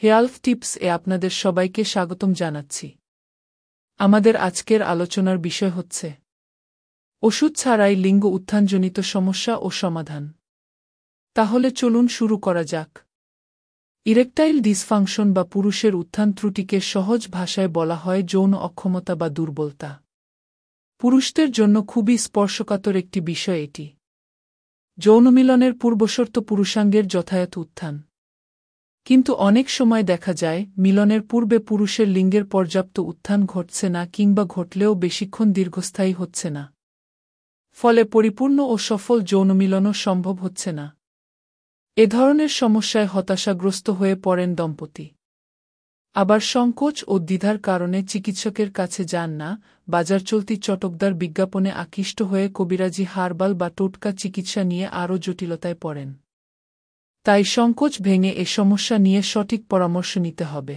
Health tips এ আপনাদের সবাইকে স্বাগতম জানাচ্ছি। আমাদের আজকের আলোচনার বিষয় হচ্ছে ওষুধ ছাড়াই লিঙ্গ উত্থানজনিত সমস্যা ও সমাধান। তাহলে চলুন শুরু করা যাক। ইরেকটাইল ডিসফাংশন বা পুরুষের উত্থান ত্রুটিকে সহজ ভাষায় বলা হয় যৌন অক্ষমতা বা দুর্বলতা। পুরুষদের জন্য খুবই স্পর্শকাতর একটি বিষয় এটি। যৌনমিলনের পূর্বশর্ত পুরুষাঙ্গের যথাযথ উত্থান। কিন্তু অনেক সময় দেখা যায় মিলনের পূর্বে পুরুষের লিঙ্গের পর্যাপ্ত উত্থান ঘটছে না কিংবা ঘটলেও বেশিক্ষণ দীর্ঘস্থায়ী হচ্ছে না। ফলে পরিপূর্ণ ও সফল যৌনমিলনও সম্ভব হচ্ছে না। এ ধরনের সমস্যায় হতাশাগ্রস্ত হয়ে পড়েন দম্পতি। আবার সংকোচ ও দ্বিধার কারণে চিকিৎসকের কাছে যান না, বাজার চলতি চটকদার বিজ্ঞাপনে আকৃষ্ট হয়ে কবিরাজি হার্বাল বা টোটকা চিকিৎসা নিয়ে আরও জটিলতায় পড়েন। তাই সংকোচ ভেঙে এ সমস্যা নিয়ে সঠিক পরামর্শ নিতে হবে।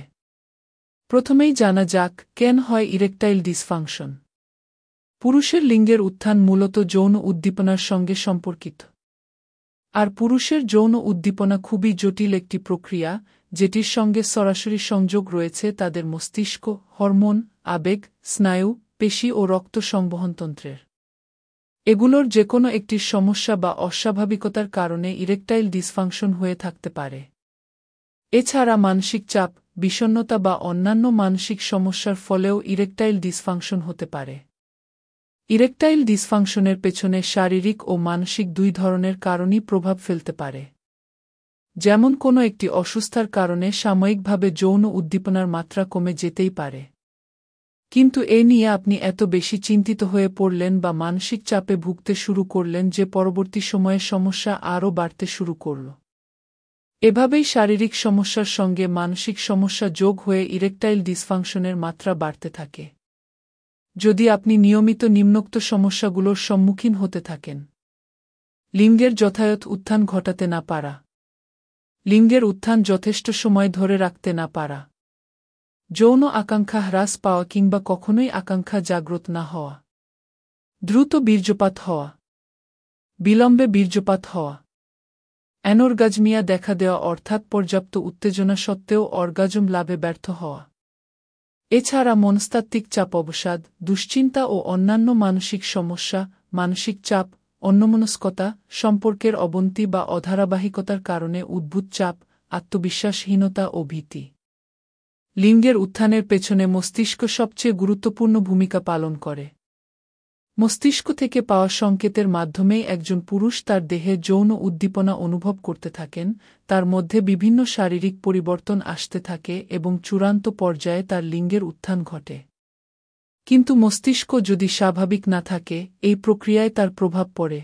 প্রথমেই জানা যাক কেন হয় ইরেকটাইল ডিসফাংশন। পুরুষের লিঙ্গের উত্থান মূলত যৌন উদ্দীপনার সঙ্গে সম্পর্কিত। আর পুরুষের যৌন উদ্দীপনা খুবই জটিল একটি প্রক্রিয়া, যেটির সঙ্গে সরাসরি সংযোগ রয়েছে তাদের মস্তিষ্ক, হরমোন, আবেগ, স্নায়ু, পেশি ও রক্ত সংবহনতন্ত্রের। এগুলোর যেকোনো একটির সমস্যা বা অস্বাভাবিকতার কারণে ইরেকটাইল ডিসফাংশন হয়ে থাকতে পারে। এছাড়া মানসিক চাপ, বিষণ্ণতা বা অন্যান্য মানসিক সমস্যার ফলেও ইরেকটাইল ডিসফাংশন হতে পারে। ইরেকটাইল ডিসফাংশনের পেছনে শারীরিক ও মানসিক দুই ধরনের কারণই প্রভাব ফেলতে পারে। যেমন কোনো একটি অসুস্থার কারণে সাময়িকভাবে যৌন উদ্দীপনার মাত্রা কমে যেতেই পারে। কিন্তু এ নিয়ে আপনি এত বেশি চিন্তিত হয়ে পড়লেন বা মানসিক চাপে ভুগতে শুরু করলেন যে পরবর্তী সময়ে সমস্যা আরও বাড়তে শুরু করল। এভাবেই শারীরিক সমস্যার সঙ্গে মানসিক সমস্যা যোগ হয়ে ইরেকটাইল ডিসফাংশনের মাত্রা বাড়তে থাকে। যদি আপনি নিয়মিত নিম্নোক্ত সমস্যাগুলোর সম্মুখীন হতে থাকেন: লিঙ্গের যথাযথ উত্থান ঘটাতে না পারা, লিঙ্গের উত্থান যথেষ্ট সময় ধরে রাখতে না পারা, যৌন আকাঙ্ক্ষা হ্রাস পাওয়া কিংবা কখনোই আকাঙ্ক্ষা জাগ্রত না হওয়া, দ্রুত বীর্যপাত হওয়া, বিলম্বে বীর্যপাত হওয়া, অ্যানোরগাজমিয়া দেখা দেওয়া অর্থাৎ পর্যাপ্ত উত্তেজনা সত্ত্বেও অর্গাজম লাভে ব্যর্থ হওয়া। এছাড়া মনস্তাত্ত্বিক চাপ, অবসাদ, দুশ্চিন্তা ও অন্যান্য মানসিক সমস্যা, মানসিক চাপ, অন্যমনস্কতা, সম্পর্কের অবনতি বা অধারাবাহিকতার কারণে উদ্ভূত চাপ, আত্মবিশ্বাসহীনতা ও ভীতি। লিঙ্গের উত্থানের পেছনে মস্তিষ্ক সবচেয়ে গুরুত্বপূর্ণ ভূমিকা পালন করে। মস্তিষ্ক থেকে পাওয়া সংকেতের মাধ্যমেই একজন পুরুষ তার দেহে যৌন উদ্দীপনা অনুভব করতে থাকেন, তার মধ্যে বিভিন্ন শারীরিক পরিবর্তন আসতে থাকে এবং চূড়ান্ত পর্যায়ে তার লিঙ্গের উত্থান ঘটে। কিন্তু মস্তিষ্ক যদি স্বাভাবিক না থাকে, এই প্রক্রিয়ায় তার প্রভাব পড়ে।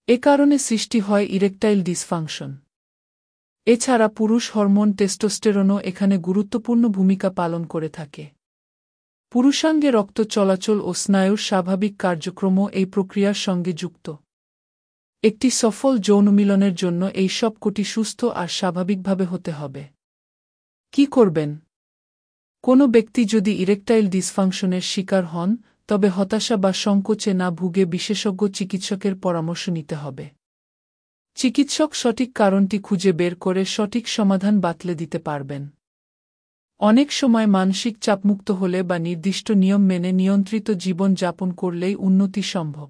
এ কারণে সৃষ্টি হয় ইরেকটাইল ডিসফাংশন। এছাড়া পুরুষ হরমোন টেস্টোস্টেরনও এখানে গুরুত্বপূর্ণ ভূমিকা পালন করে থাকে। পুরুষাঙ্গে রক্ত চলাচল ও স্নায়ুর স্বাভাবিক কার্যক্রমও এই প্রক্রিয়ার সঙ্গে যুক্ত। একটি সফল যৌনমিলনের জন্য এই সবকটি সুস্থ আর স্বাভাবিকভাবে হতে হবে। কি করবেন? কোনো ব্যক্তি যদি ইরেকটাইল ডিসফাংশনের শিকার হন, তবে হতাশা বা সংকোচে না ভুগে বিশেষজ্ঞ চিকিৎসকের পরামর্শ নিতে হবে। চিকিৎসক সঠিক কারণটি খুঁজে বের করে সঠিক সমাধান বাতলে দিতে পারবেন। অনেক সময় মানসিক চাপমুক্ত হলে বা নির্দিষ্ট নিয়ম মেনে নিয়ন্ত্রিত জীবন যাপন করলেই উন্নতি সম্ভব।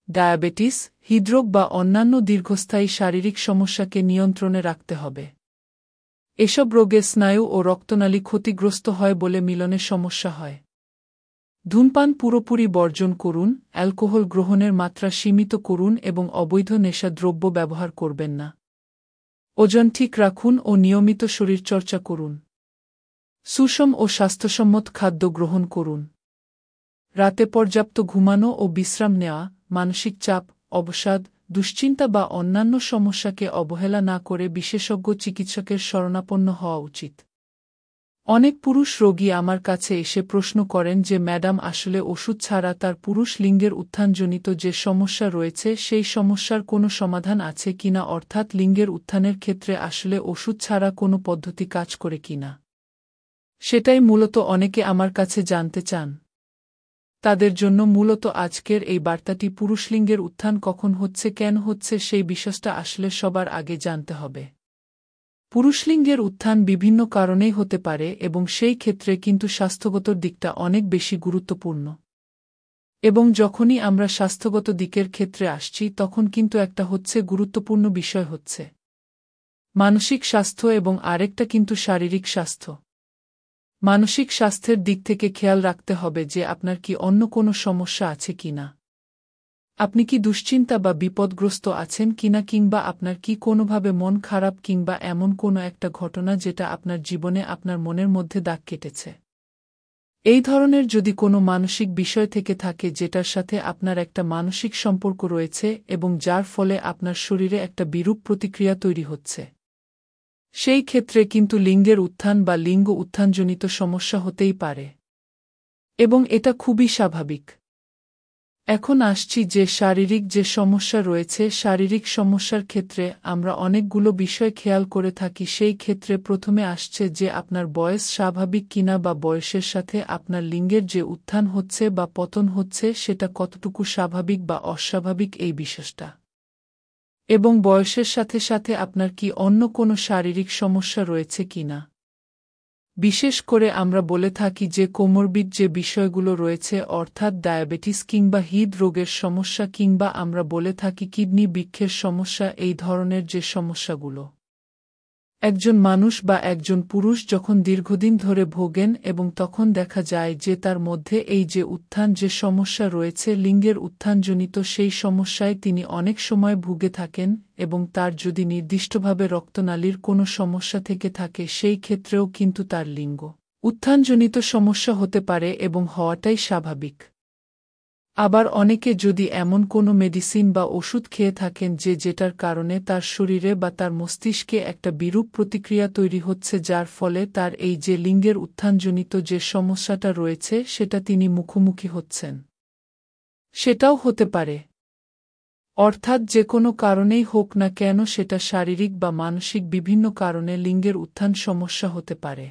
ডায়াবেটিস, হৃদরোগ বা অন্যান্য দীর্ঘস্থায়ী শারীরিক সমস্যাকে নিয়ন্ত্রণে রাখতে হবে। এসব রোগে স্নায়ু ও রক্তনালী ক্ষতিগ্রস্ত হয় বলে মিলনে সমস্যা হয়। ধূমপান পুরোপুরি বর্জন করুন, অ্যালকোহল গ্রহণের মাত্রা সীমিত করুন এবং অবৈধ নেশাদ্রব্য ব্যবহার করবেন না। ওজন ঠিক রাখুন ও নিয়মিত শরীরচর্চা করুন। সুষম ও স্বাস্থ্যসম্মত খাদ্য গ্রহণ করুন। রাতে পর্যাপ্ত ঘুমানো ও বিশ্রাম নেওয়া, মানসিক চাপ, অবসাদ, দুশ্চিন্তা বা অন্যান্য সমস্যাকে অবহেলা না করে বিশেষজ্ঞ চিকিৎসকের শরণাপন্ন হওয়া উচিত। অনেক পুরুষ রোগী আমার কাছে এসে প্রশ্ন করেন যে ম্যাডাম, আসলে ওষুধ ছাড়া তার পুরুষ লিঙ্গের উত্থানজনিত যে সমস্যা রয়েছে সেই সমস্যার কোনো সমাধান আছে কিনা, অর্থাৎ লিঙ্গের উত্থানের ক্ষেত্রে আসলে ওষুধ ছাড়া কোনো পদ্ধতি কাজ করে কিনা। সেটাই মূলত অনেকে আমার কাছে জানতে চান। তাদের জন্য মূলত আজকের এই বার্তাটি পুরুষলিঙ্গের উত্থান কখন হচ্ছে, কেন হচ্ছে সেই বিষয়টা আসলে সবার আগে জানতে হবে। পুরুষলিঙ্গের উত্থান বিভিন্ন কারণেই হতে পারে এবং সেই ক্ষেত্রে কিন্তু স্বাস্থ্যগত দিকটা অনেক বেশি গুরুত্বপূর্ণ। এবং যখনই আমরা স্বাস্থ্যগত দিকের ক্ষেত্রে আসছি তখন কিন্তু একটা হচ্ছে গুরুত্বপূর্ণ বিষয় হচ্ছে মানসিক স্বাস্থ্য এবং আরেকটা কিন্তু শারীরিক স্বাস্থ্য। মানসিক স্বাস্থ্যের দিক থেকে খেয়াল রাখতে হবে যে আপনার কি অন্য কোনো সমস্যা আছে কিনা। আপনি কি দুশ্চিন্তা বা বিপদগ্রস্ত আছেন কিনা, কিংবা আপনার কি কোনোভাবে মন খারাপ কিংবা এমন কোনো একটা ঘটনা যেটা আপনার জীবনে আপনার মনের মধ্যে দাগ কেটেছে। এই ধরনের যদি কোনো মানসিক বিষয় থেকে থাকে যেটার সাথে আপনার একটা মানসিক সম্পর্ক রয়েছে এবং যার ফলে আপনার শরীরে একটা বিরূপ প্রতিক্রিয়া তৈরি হচ্ছে, সেই ক্ষেত্রে কিন্তু লিঙ্গের উত্থান বা লিঙ্গ উত্থানজনিত সমস্যা হতেই পারে এবং এটা খুবই স্বাভাবিক। এখন আসছি যে শারীরিক যে সমস্যা রয়েছে, শারীরিক সমস্যার ক্ষেত্রে আমরা অনেকগুলো বিষয় খেয়াল করে থাকি। সেই ক্ষেত্রে প্রথমে আসছে যে আপনার বয়স স্বাভাবিক কিনা বা বয়সের সাথে আপনার লিঙ্গের যে উত্থান হচ্ছে বা পতন হচ্ছে সেটা কতটুকু স্বাভাবিক বা অস্বাভাবিক এই বিষয়টা। এবং বয়সের সাথে সাথে আপনার কি অন্য কোনো শারীরিক সমস্যা রয়েছে কিনা। বিশেষ করে আমরা বলে থাকি যে কোমরবিড যে বিষয়গুলো রয়েছে, অর্থাৎ ডায়াবেটিস কিংবা হৃদরোগের সমস্যা কিংবা আমরা বলে থাকি কিডনি বৃক্ষের সমস্যা, এই ধরনের যে সমস্যাগুলো একজন মানুষ বা একজন পুরুষ যখন দীর্ঘদিন ধরে ভোগেন এবং তখন দেখা যায় যে তার মধ্যে এই যে উত্থান যে সমস্যা রয়েছে লিঙ্গের উত্থানজনিত, সেই সমস্যায় তিনি অনেক সময় ভুগে থাকেন এবং তার যদি নির্দিষ্টভাবে রক্তনালীর কোনো সমস্যা থেকে থাকে সেই ক্ষেত্রেও কিন্তু তার লিঙ্গ উত্থানজনিত সমস্যা হতে পারে এবং হওয়াটাই স্বাভাবিক। আবার অনেকে যদি এমন কোনো মেডিসিন বা ওষুধ খেয়ে থাকেন যেটার কারণে তার শরীরে বা তার মস্তিষ্কে একটা বিরূপ প্রতিক্রিয়া তৈরি হচ্ছে, যার ফলে তার এই যে লিঙ্গের উত্থানজনিত যে সমস্যাটা রয়েছে সেটা তিনি মুখোমুখি হচ্ছেন, সেটাও হতে পারে। অর্থাৎ যে কোনো কারণেই হোক না কেন, সেটা শারীরিক বা মানসিক বিভিন্ন কারণে লিঙ্গের উত্থান সমস্যা হতে পারে।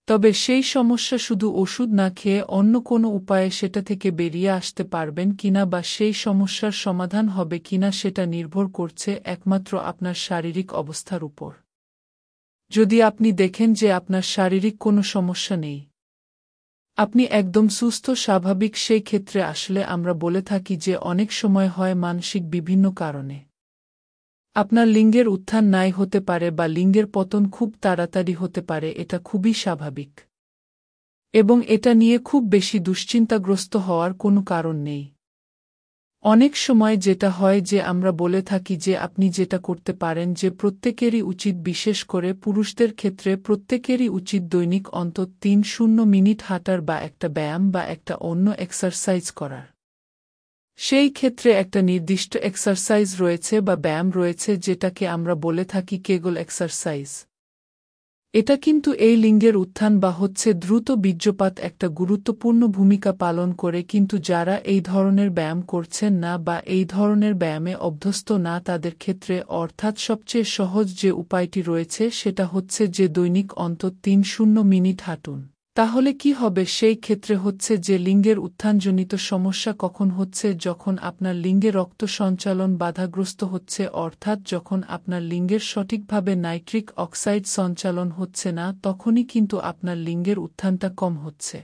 তবে সেই সমস্যা শুধু ওষুধ না খেয়ে অন্য কোনো উপায়ে সেটা থেকে বেরিয়ে আসতে পারবেন কিনা বা সেই সমস্যার সমাধান হবে কিনা সেটা নির্ভর করছে একমাত্র আপনার শারীরিক অবস্থার উপর। যদি আপনি দেখেন যে আপনার শারীরিক কোনো সমস্যা নেই, আপনি একদম সুস্থ স্বাভাবিক, সেই ক্ষেত্রে আসলে আমরা বলে থাকি যে অনেক সময় হয় মানসিক বিভিন্ন কারণে আপনার লিঙ্গের উত্থান নাই হতে পারে বা লিঙ্গের পতন খুব তাড়াতাড়ি হতে পারে। এটা খুবই স্বাভাবিক এবং এটা নিয়ে খুব বেশি দুশ্চিন্তাগ্রস্ত হওয়ার কোনো কারণ নেই। অনেক সময় যেটা হয় যে আমরা বলে থাকি যে আপনি যেটা করতে পারেন যে প্রত্যেকেরই উচিত, বিশেষ করে পুরুষদের ক্ষেত্রে প্রত্যেকেরই উচিত দৈনিক অন্তত ৩-০ মিনিট হাঁটার বা একটা ব্যায়াম বা একটা অন্য এক্সারসাইজ করার। সেই ক্ষেত্রে একটা নির্দিষ্ট এক্সারসাইজ রয়েছে বা ব্যায়াম রয়েছে যেটাকে আমরা বলে থাকি কেগল এক্সারসাইজ। এটা কিন্তু এই লিঙ্গের উত্থান বা হচ্ছে দ্রুত বীর্যপাত একটা গুরুত্বপূর্ণ ভূমিকা পালন করে, কিন্তু যারা এই ধরনের ব্যায়াম করছেন না বা এই ধরনের ব্যায়ামে অভ্যস্ত না তাদের ক্ষেত্রে অর্থাৎ সবচেয়ে সহজ যে উপায়টি রয়েছে সেটা হচ্ছে যে দৈনিক অন্তত ৩-০ মিনিট হাঁটুন। তাহলে কি হবে? সেই ক্ষেত্রে হচ্ছে যে লিঙ্গের উত্থানজনিত সমস্যা কখন হচ্ছে, যখন আপনার লিঙ্গে রক্ত সঞ্চালন বাধাগ্রস্ত হচ্ছে, অর্থাৎ যখন আপনার লিঙ্গের সঠিকভাবে নাইট্রিক অক্সাইড সঞ্চালন হচ্ছে না, তখনই কিন্তু আপনার লিঙ্গের উত্থানটা কম হচ্ছে।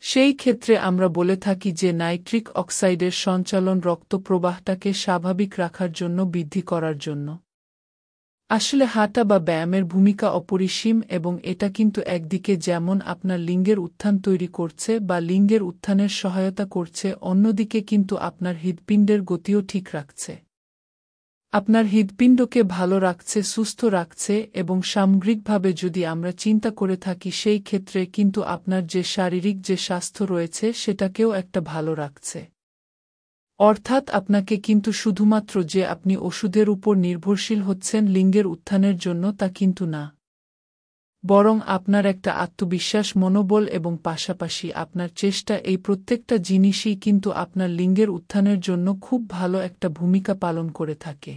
সেই ক্ষেত্রে আমরা বলে থাকি যে নাইট্রিক অক্সাইডের সঞ্চালন রক্ত প্রবাহটাকে স্বাভাবিক রাখার জন্য, বৃদ্ধি করার জন্য আসলে হাঁটা বা ব্যায়ামের ভূমিকা অপরিসীম এবং এটা কিন্তু একদিকে যেমন আপনার লিঙ্গের উত্থান তৈরি করছে বা লিঙ্গের উত্থানের সহায়তা করছে, অন্যদিকে কিন্তু আপনার হৃৎপিণ্ডের গতিও ঠিক রাখছে, আপনার হৃৎপিণ্ডকে ভালো রাখছে, সুস্থ রাখছে এবং সামগ্রিকভাবে যদি আমরা চিন্তা করে থাকি সেই ক্ষেত্রে কিন্তু আপনার যে শারীরিক যে স্বাস্থ্য রয়েছে সেটাকেও একটা ভালো রাখছে। অর্থাৎ আপনাকে কিন্তু শুধুমাত্র যে আপনি ওষুধের উপর নির্ভরশীল হচ্ছেন লিঙ্গের উত্থানের জন্য তা কিন্তু না, বরং আপনার একটা আত্মবিশ্বাস, মনোবল এবং পাশাপাশি আপনার চেষ্টা, এই প্রত্যেকটা জিনিসই কিন্তু আপনার লিঙ্গের উত্থানের জন্য খুব ভালো একটা ভূমিকা পালন করে থাকে।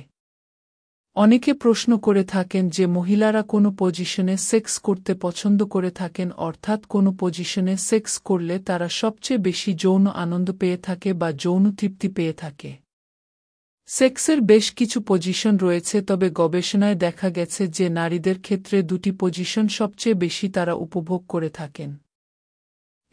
অনেকে প্রশ্ন করে থাকেন যে মহিলারা কোনো পজিশনে সেক্স করতে পছন্দ করে থাকেন, অর্থাৎ কোনো পজিশনে সেক্স করলে তারা সবচেয়ে বেশি যৌন আনন্দ পেয়ে থাকে বা যৌন তৃপ্তি পেয়ে থাকে। সেক্সের বেশ কিছু পজিশন রয়েছে, তবে গবেষণায় দেখা গেছে যে নারীদের ক্ষেত্রে দুটি পজিশন সবচেয়ে বেশি তারা উপভোগ করে থাকেন।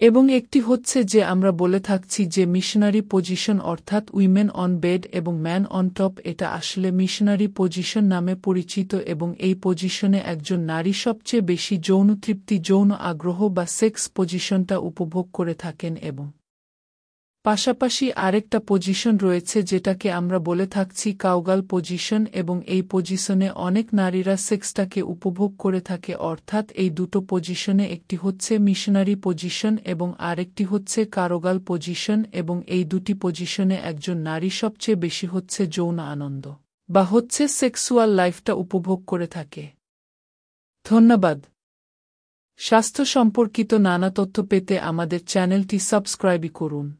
এবং একটি হচ্ছে যে আমরা বলে থাকছি যে মিশনারি পজিশন, অর্থাৎ উইমেন অন বেড এবং ম্যান অন টপ। এটা আসলে মিশনারি পজিশন নামে পরিচিত এবং এই পজিশনে একজন নারী সবচেয়ে বেশি যৌনতৃপ্তি, যৌন আগ্রহ বা সেক্স পজিশনটা উপভোগ করে থাকেন। এবং পাশাপাশি আরেকটা পজিশন রয়েছে যেটাকে আমরা বলে থাকছি কাউগাল পজিশন, এবং এই পজিশনে অনেক নারীরা সেক্সটাকে উপভোগ করে থাকে। অর্থাৎ এই দুটো পজিশনে একটি হচ্ছে মিশনারি পজিশন এবং আরেকটি হচ্ছে কারোগাল পজিশন, এবং এই দুটি পজিশনে একজন নারী সবচেয়ে বেশি হচ্ছে যৌন আনন্দ বা হচ্ছে সেক্সুয়াল লাইফটা উপভোগ করে থাকে। ধন্যবাদ। স্বাস্থ্য সম্পর্কিত নানা তথ্য পেতে আমাদের চ্যানেলটি সাবস্ক্রাইব করুন।